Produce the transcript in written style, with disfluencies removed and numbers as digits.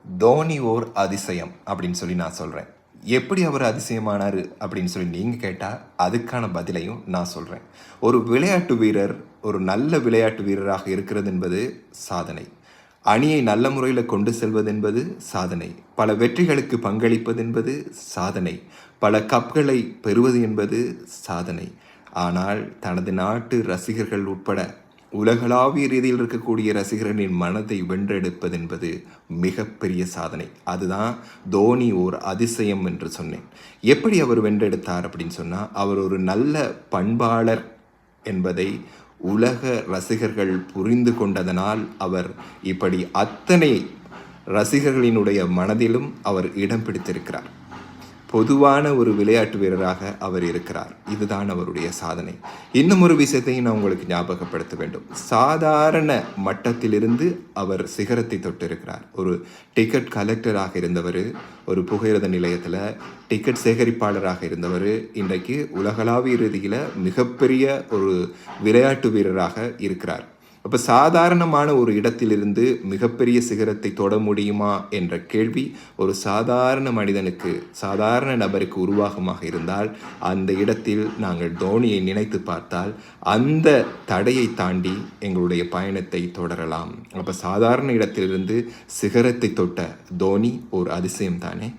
தோனி ஓர் அதிசயம் அப்படின்னு சொல்லி நான் சொல்கிறேன். எப்படி அவர் அதிசயமானார் அப்படின்னு சொல்லி நீங்கள் கேட்டால் அதுக்கான பதிலையும் நான் சொல்கிறேன். ஒரு விளையாட்டு வீரர் ஒரு நல்ல விளையாட்டு வீரராக இருக்கிறது என்பது சாதனை. அணியை நல்ல முறையில் கொண்டு செல்வது என்பது சாதனை. பல வெற்றிகளுக்கு பங்களிப்பது என்பது சாதனை. பல கப்களை பெறுவது என்பது சாதனை. ஆனால் தனது நாட்டு ரசிகர்கள் உட்பட உலகளாவிய ரீதியில் இருக்கக்கூடிய ரசிகர்களின் மனதை வென்றெடுப்பது என்பது மிகப்பெரிய சாதனை. அதுதான் தோனி ஓர் அதிசயம் என்று சொன்னேன். எப்படி அவர் வென்றெடுத்தார் அப்படின்னு சொன்னால், அவர் ஒரு நல்ல பண்பாளர் என்பதை உலக ரசிகர்கள் புரிந்து கொண்டதனால் அவர் இப்படி அத்தனை ரசிகர்களினுடைய மனதிலும் அவர் இடம் பிடித்திருக்கிறார். பொதுவான ஒரு விளையாட்டு வீரராக அவர் இருக்கிறார். இதுதான் அவருடைய சாதனை. இன்னும் ஒரு விஷயத்தையும் நான் உங்களுக்கு ஞாபகப்படுத்த வேண்டும். சாதாரண மட்டத்திலிருந்து அவர் சிகரத்தை தொட்டிருக்கிறார். ஒரு டிக்கெட் கலெக்டராக இருந்தவர், ஒரு புகையிரத நிலையத்தில் டிக்கெட் சேகரிப்பாளராக இருந்தவர், இன்றைக்கு உலகளாவிய ரீதியில் மிகப்பெரிய ஒரு விளையாட்டு வீரராக இருக்கிறார். அப்போ சாதாரணமான ஒரு இடத்திலிருந்து மிகப்பெரிய சிகரத்தை தொட முடியுமா என்ற கேள்வி ஒரு சாதாரண மனிதனுக்கு, சாதாரண நபருக்கு உருவாகமாக இருந்தால், அந்த இடத்தில் நாங்கள் தோனியை நினைத்து பார்த்தால் அந்த தடையை தாண்டி எங்களுடைய பயணத்தை தொடரலாம். அப்போ சாதாரண இடத்திலிருந்து சிகரத்தை தொட்ட தோனி ஒரு அதிசயம் தானே.